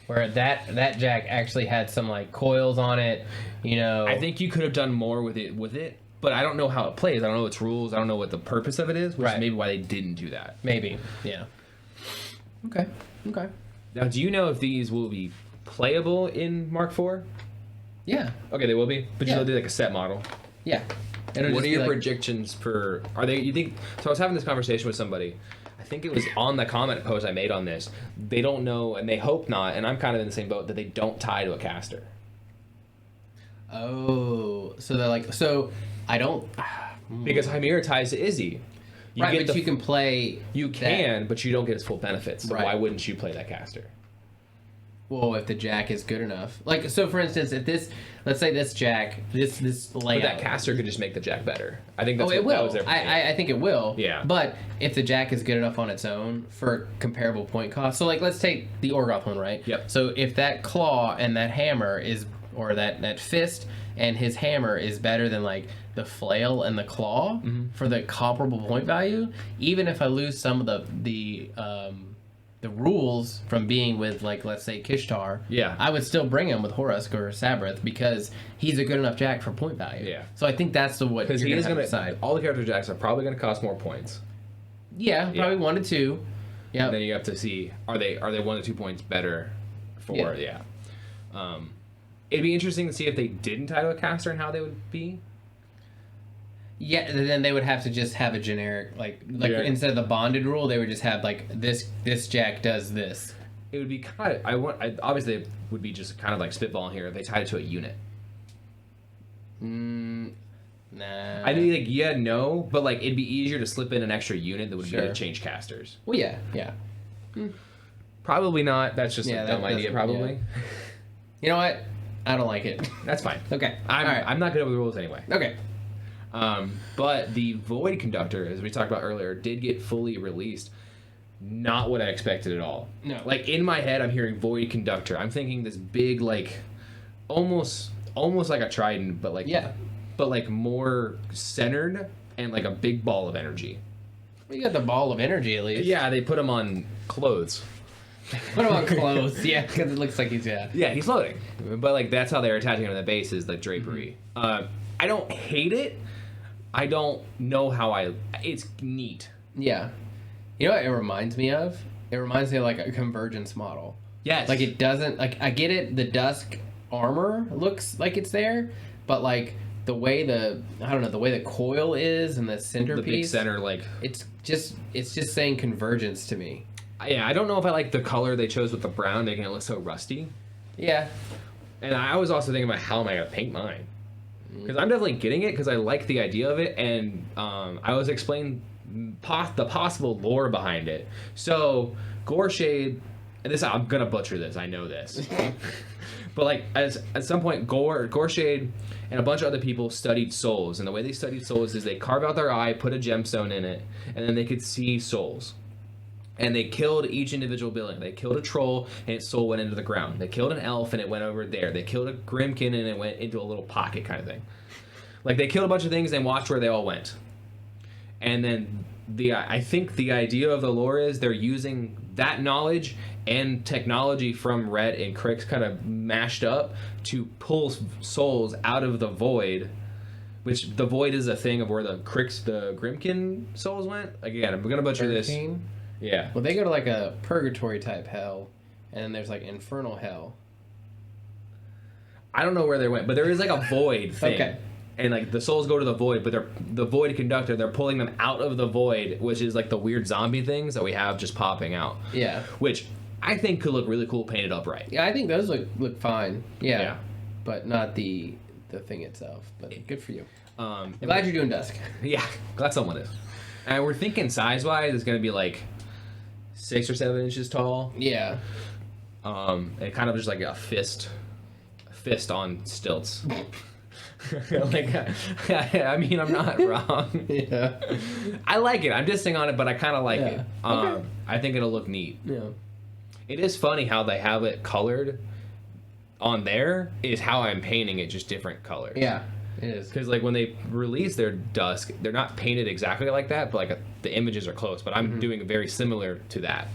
B: where that jack actually had some like coils on it, you know.
A: I think you could have done more with it, but I don't know how it plays. I don't know its rules. I don't know what the purpose of it is, which
B: Right.
A: is maybe why they didn't do that.
B: maybe, yeah. Okay.
A: Now, do you know if these will be playable in Mark IV?
B: Yeah.
A: Okay, they will be, but
B: Yeah.
A: you'll do like a set model.
B: Yeah. It'll
A: What
B: just
A: are
B: be
A: your
B: like-
A: projections for? Are they? You think? So I was having this conversation with somebody. I think it was on the comment post I made on this. They don't know, and they hope not. And I'm kind of in the same boat that they don't tie to a caster.
B: Oh, so they're like, so I don't.
A: Because Chimera ties to Izzy.
B: Right, but you can play.
A: You can, but you don't get its full benefits. So
B: Right.
A: why wouldn't you play that caster?
B: Well, if the jack is good enough, like so, for instance, if this, let's say this jack, this layout.
A: But that caster could just make the jack better. I think that's
B: Oh, it
A: what that
B: will.
A: was their point.
B: I think it will.
A: Yeah.
B: But if the jack is good enough on its own for comparable point cost, so like let's take the Orgoth one, right?
A: Yep.
B: So if that claw and that hammer is, or that fist and his hammer is better than like the flail and the claw for the comparable point value, even if I lose some of the rules from being with, like, let's say Kishtar,
A: Yeah.
B: I would still bring him with Horusk or Sabrith because he's a good enough jack for point value.
A: Yeah.
B: So I think that's what
A: Because
B: you're
A: he
B: gonna
A: is
B: have
A: going
B: to
A: to
B: decide.
A: all the character jacks are probably going to cost more points.
B: Yeah, probably 1 to 2. Yeah.
A: And then you have to see are they 1 to 2 points better for
B: Yeah.
A: It'd be interesting to see if they didn't tie to a caster and how they would be.
B: Yeah, then they would have to just have a generic, like
A: Yeah.
B: instead of the bonded rule, they would just have like this jack does this.
A: It would be kind of obviously it would be just kind of like spitballing here if they tied it to a unit.
B: Nah.
A: I mean, like, yeah, no, but like it'd be easier to slip in an extra unit that would be
B: Sure.
A: able to change casters.
B: Well, yeah.
A: Probably not. That's just
B: Yeah,
A: a
B: that
A: dumb idea.
B: doesn't-
A: Probably.
B: You know what? I don't like it.
A: That's fine.
B: Okay.
A: I'm
B: All right.
A: I'm not good with the rules anyway.
B: Okay.
A: But the Void Conductor, as we talked about earlier, did get fully released. Not what I expected at all.
B: No.
A: Like in my head, I'm hearing Void Conductor. I'm thinking this big, like, almost like a Trident, but like
B: Yeah.
A: but like more centered and like a big ball of energy.
B: We got the ball of energy at least.
A: Yeah, they put him on clothes.
B: Put him on clothes. Yeah, because it looks like he's
A: Yeah, he's floating. But like that's how they're attaching him to the base is like drapery. I don't hate it. I don't know how it's neat.
B: Yeah. You know what it reminds me of? It reminds me of like a convergence model.
A: Yes.
B: Like it doesn't like I get it. The dusk armor looks like it's there, but like the way the way the coil is and the centerpiece.
A: the big center, like
B: It's just saying convergence to me.
A: yeah, I don't know if I like the color they chose with the brown, making it look so rusty.
B: Yeah.
A: And I was also thinking about how am I gonna paint mine? Because I'm definitely getting it because I like the idea of it, and I was explaining the possible lore behind it. So Gorshade, and this I'm gonna butcher this, I know this, but like at some point Gorshade and a bunch of other people studied souls, and the way they studied souls is they carve out their eye, put a gemstone in it, and then they could see souls. And they killed each individual building. They killed a troll, and its soul went into the ground. They killed an elf, and it went over there. They killed a Grimkin, and it went into a little pocket kind of thing. Like, they killed a bunch of things and watched where they all went. And then I think the idea of the lore is they're using that knowledge and technology from Red and Crix kind of mashed up to pull souls out of the void, which the void is a thing of where the Grimkin souls went. Again, I'm going to butcher
B: 13?
A: this. Yeah.
B: Well, they go to like a purgatory type hell, and then there's like infernal hell.
A: I don't know where they went, but there is like a void thing.
B: Okay.
A: And like the souls go to the void, but the void conductor, they're pulling them out of the void, which is like the weird zombie things that we have just popping out.
B: Yeah.
A: Which I think could look really cool painted up right.
B: Yeah, I think those look fine. Yeah.
A: Yeah.
B: But not the thing itself. But good for you.
A: I'm
B: glad you're doing Dusk.
A: Yeah, glad someone is. And we're thinking size-wise, it's going to be like 6 or 7 inches tall.
B: Yeah.
A: And kind of just like a fist on stilts. Like, I mean, I'm not wrong.
B: Yeah.
A: I like it. I'm dissing on it, but I kind of like it.
B: Okay.
A: I think it'll look neat.
B: Yeah.
A: It is funny how they have it colored on there is how I'm painting it, just different colors.
B: Yeah, it is.
A: Because like when they release their Dusk, they're not painted exactly like that, but like the images are close. But I'm doing very similar to that,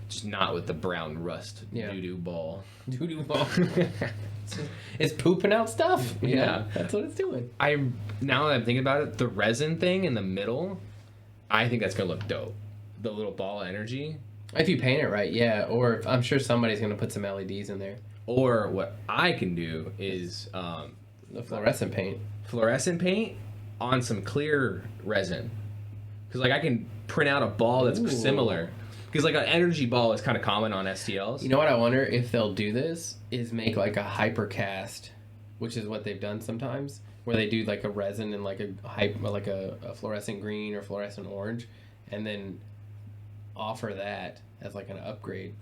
A: just not with the brown rust doo-doo ball.
B: Doo-doo ball. It's pooping out stuff.
A: Yeah.
B: That's what it's doing.
A: Now that I'm thinking about it, the resin thing in the middle, I think that's gonna look dope. The little ball of energy.
B: If you paint it right, yeah. Or if, I'm sure somebody's gonna put some LEDs in there.
A: Or what I can do is
B: The fluorescent paint.
A: Fluorescent paint on some clear resin. Because like I can print out a ball that's similar. Because like an energy ball is kind of common on STLs.
B: You know what I wonder if they'll do this is make like a hypercast, which is what they've done sometimes, where they do like a resin and like a fluorescent green or fluorescent orange, and then offer that as like an upgrade.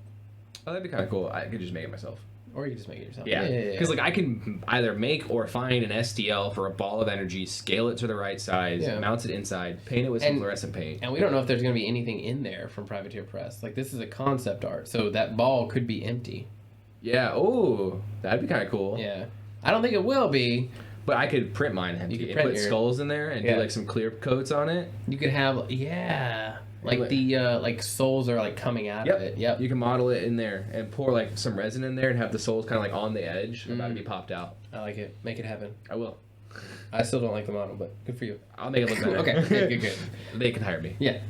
A: Oh, that'd be kind of cool. I could just make it myself.
B: Or you can just make it yourself.
A: Yeah. Because like I can either make or find an STL for a ball of energy, scale it to the right size, mount it inside, paint it with some fluorescent paint.
B: And we don't know if there's going to be anything in there from Privateer Press. Like, this is a concept art, so that ball could be empty.
A: Yeah. Oh, that'd be kind of cool.
B: Yeah. I don't think it will be.
A: But I could print mine empty and put skulls in there and do like some clear coats on it.
B: You could have, like the like souls are like coming out of it. Yep.
A: You can model it in there and pour like some resin in there and have the souls kind of like on the edge, about to be popped out.
B: I like it. Make it happen.
A: I will.
B: I still don't like the model, but good for you.
A: I'll make it look better.
B: Okay, good.
A: They can hire me.
B: Yeah.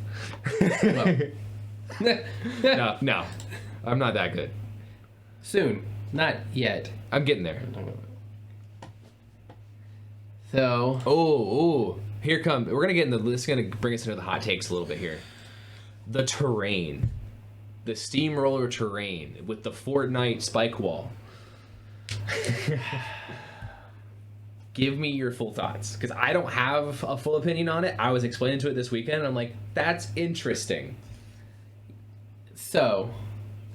A: No, I'm not that good.
B: Soon. Not yet.
A: I'm getting there.
B: So.
A: Here comes. We're gonna get into. This is gonna bring us into the hot takes a little bit here. The terrain, the steamroller terrain with the Fortnite spike wall. Give me your full thoughts, because I don't have a full opinion on it. I was explaining to it this weekend, and I'm like, that's interesting.
B: So,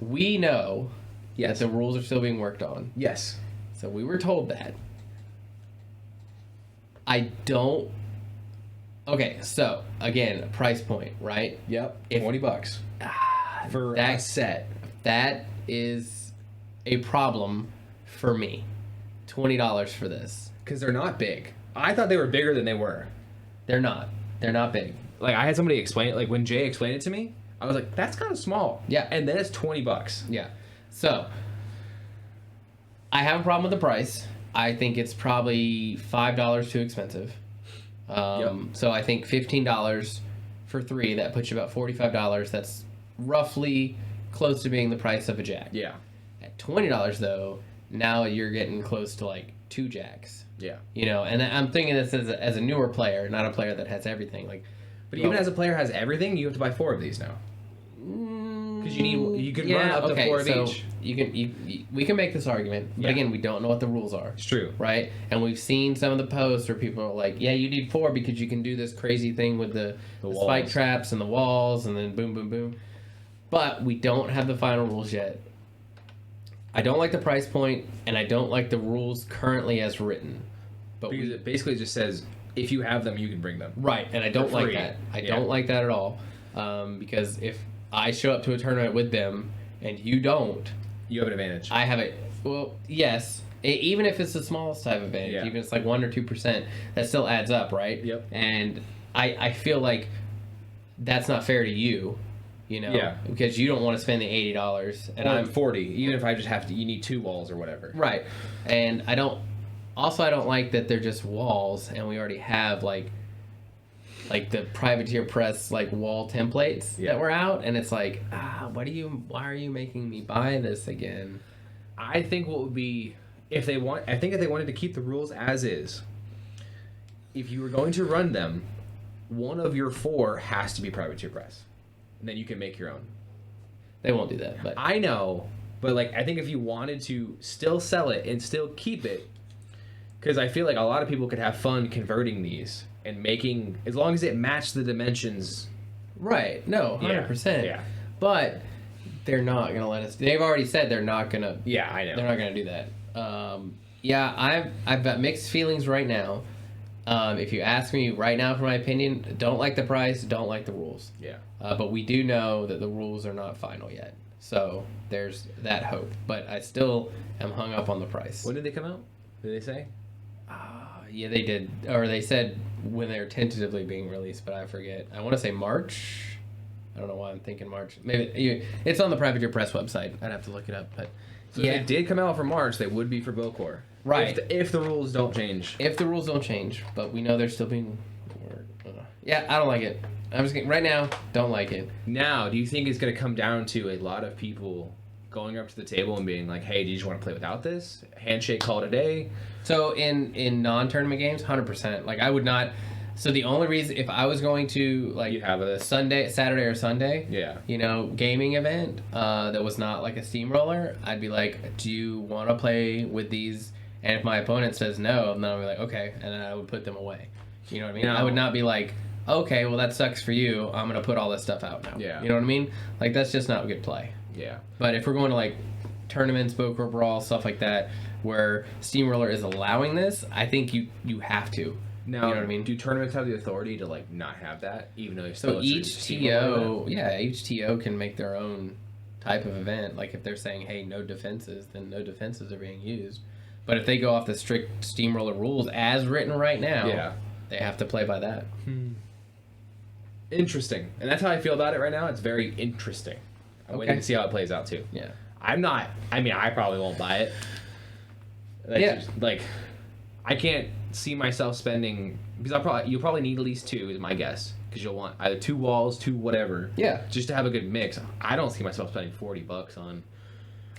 B: we know that the rules are still being worked on.
A: Yes.
B: So we were told that. I don't. Okay, so again, price point, right?
A: Yep. $20 for that set.
B: That is a problem for me. $20 for this.
A: Because they're not big. I thought they were bigger than they were.
B: They're not. They're not big.
A: Like, I had somebody explain it. Like, when Jay explained it to me, I was like, that's kind of small.
B: Yeah.
A: And then it's $20.
B: Yeah. So, I have a problem with the price. I think it's probably $5 too expensive. So I think $15 for 3, that puts you about $45. That's roughly close to being the price of a jack.
A: Yeah.
B: At $20 though, now you're getting close to like 2 jacks.
A: Yeah.
B: You know, and I'm thinking this as a newer player, not a player that has everything. Like,
A: but even as a player has everything, you have to buy 4 of these now. Because you can run up to 4 of each.
B: We can make this argument, but again, we don't know what the rules are.
A: It's true,
B: right? And we've seen some of the posts where people are like, "Yeah, you need 4 because you can do this crazy thing with the spike traps and the walls, and then boom, boom, boom." But we don't have the final rules yet. I don't like the price point, and I don't like the rules currently as written. But
A: because it basically just says if you have them, you can bring them.
B: Right, and I don't like that. I don't like that at all. Because if I show up to a tournament with them and you don't,
A: you have an advantage.
B: I have it. Well, yes. Even if it's the smallest type of advantage, even if it's like 1 or 2%, that still adds up, right?
A: Yep.
B: And I feel like that's not fair to you, you know?
A: Yeah.
B: Because you don't want to spend the $80, and
A: or
B: I'm
A: 40. Even if I just have to, you need 2 walls or whatever.
B: Right. And I don't like that they're just walls, and we already have like the Privateer Press like wall templates that were out, and it's like, why are you making me buy this again?
A: I think what would be if they wanted to keep the rules as is, if you were going to run them, one of your 4 has to be Privateer Press, and then you can make your own.
B: They won't do that, but
A: I know, but like I think if you wanted to still sell it and still keep it, because I feel like a lot of people could have fun converting these and making, as long as it matched the dimensions.
B: Right. No, 100%.
A: Yeah.
B: But they're not going to let us. They've already said they're not going to.
A: Yeah, I know.
B: They're not going to do that. I've got mixed feelings right now. If you ask me right now for my opinion, don't like the price, don't like the rules.
A: Yeah.
B: But we do know that the rules are not final yet. So there's that hope. But I still am hung up on the price.
A: When did they come out? Did they say?
B: Yeah, they did. Or they said when they're tentatively being released, but I forget. I want to say March. I don't know why I'm thinking March. Maybe it's on the Privateer Press website. I'd have to look it up. But
A: so if it did come out for March, they would be for Bocor.
B: Right.
A: If the rules don't change.
B: If the rules don't change, but we know they're still being. Yeah, I don't like it. I'm just right now. Don't like it.
A: Now, do you think it's going to come down to a lot of people going up to the table and being like, "Hey, do you just want to play without this? Handshake, call it a day."
B: So in non-tournament games, 100%. Like I would not. So the only reason, if I was going to like
A: you have a
B: Saturday or Sunday,
A: yeah,
B: gaming event that was not like a steamroller, I'd be like, do you want to play with these? And if my opponent says no, then I'll be like, okay, and then I would put them away. You know what I mean?
A: No.
B: I would not be like, okay, well that sucks for you. I'm gonna put all this stuff out now.
A: Yeah.
B: You know what I mean? Like that's just not a good play.
A: Yeah.
B: But if we're going to like tournaments, Bocor Brawl, stuff like that, where Steamroller is allowing this, I think you have to.
A: Now,
B: you know what I mean?
A: Do tournaments have the authority to like not have that, even though they're
B: so each TO can make their own type of event. Like if they're saying, hey, no defenses, then no defenses are being used. But if they go off the strict Steamroller rules as written right now, they have to play by that.
A: Interesting. And that's how I feel about it right now. It's very interesting. I'm waiting to see how it plays out too.
B: Yeah.
A: I probably won't buy it. I can't see myself spending, because you'll probably need at least 2 is my guess, because you'll want either 2 walls, 2 whatever, just to have a good mix. I don't see myself spending $40 on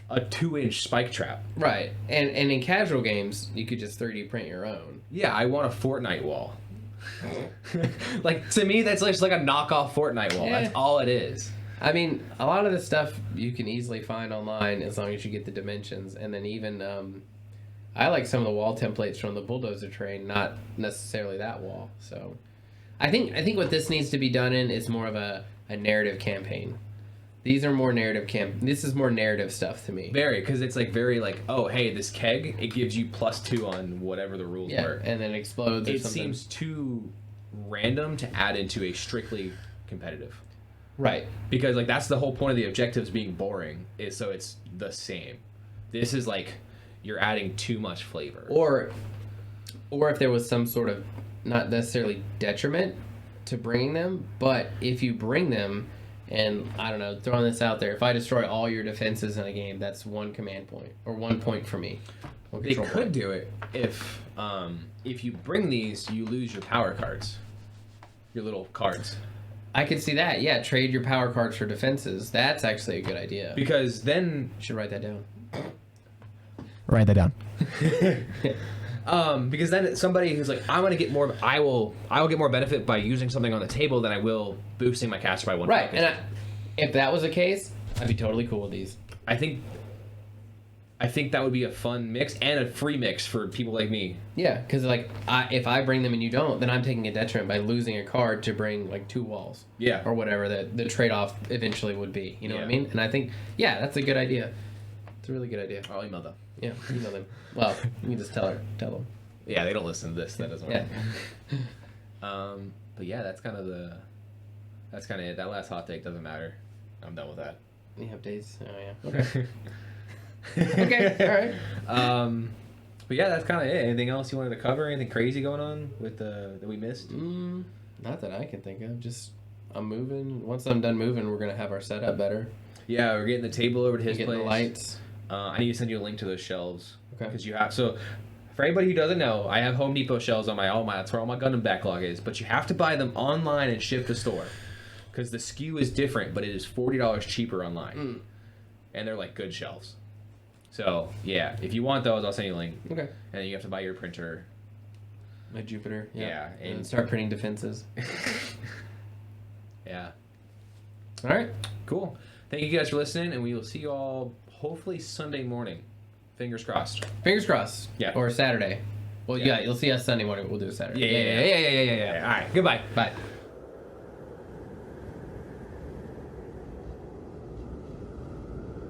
A: a 2-inch spike trap.
B: Right. And in casual games, you could just 3D print your own.
A: Yeah, I want a Fortnite wall. Like, to me, that's just like a knockoff Fortnite wall. That's all it is.
B: I mean, a lot of the stuff you can easily find online as long as you get the dimensions. And then even, I like some of the wall templates from the Bulldozer train, not necessarily that wall. So I think what this needs to be done in is more of a narrative campaign. These are more narrative This is more narrative stuff to me.
A: Very, because it's like very like, oh, hey, this keg, it gives you +2 on whatever the rules were.
B: And then explodes or something.
A: It seems too random to add into a strictly competitive.
B: Right.
A: Because like that's the whole point of the objectives being boring, is so it's the same. This is like you're adding too much flavor.
B: Or if there was some sort of, not necessarily detriment to bringing them, but if you bring them, and I don't know, throwing this out there, if I destroy all your defenses in a game, that's 1 command point, or 1 point for me.
A: They could do it if you bring these, you lose your power cards, your little cards.
B: I could see that. Yeah, trade your power cards for defenses. That's actually a good idea.
A: Because then
B: you should write that down.
A: Write that down. Because then somebody who's like, I want to get more. I will get more benefit by using something on the table than I will boosting my caster by 1.
B: Right, and if that was the case, I'd be totally cool with these.
A: I think that would be a fun mix and a free mix for people like me.
B: Yeah, because like if I bring them and you don't, then I'm taking a detriment by losing a card to bring like 2 walls.
A: Yeah.
B: Or whatever the trade-off eventually would be. You know what I mean? And I think, yeah, that's a good idea. It's a really good idea.
A: I'll email them.
B: Yeah, email them. Well, you can just tell them.
A: Yeah, they don't listen to this. That doesn't work.
B: Yeah.
A: But yeah, that's kind of it. That last hot take doesn't matter. I'm done with that.
B: You have days. Oh yeah. Okay. Okay. All right.
A: But yeah, that's kind of it. Anything else you wanted to cover? Anything crazy going on with that we missed?
B: Not that I can think of. Just I'm moving. Once I'm done moving, we're gonna have our setup better.
A: Yeah, we're getting the table over to his place.
B: The lights.
A: I need to send you a link to those shelves.
B: Okay.
A: Because you have for anybody who doesn't know, I have Home Depot shelves on that's where all my Gundam backlog is. But you have to buy them online and ship to store, because the SKU is different, but it is $40 cheaper online, and they're like good shelves. So yeah, if you want those, I'll send you a link.
B: Okay.
A: And then you have to buy your printer.
B: My Jupiter.
A: Yeah,
B: and start printing defenses.
A: Yeah.
B: All right.
A: Cool. Thank you guys for listening, and we will see you all hopefully Sunday morning. Fingers crossed.
B: Fingers crossed.
A: Yeah.
B: Or Saturday. Well, yeah, you'll see us Sunday morning. We'll do a Saturday.
A: Yeah. All right. Goodbye.
B: Bye.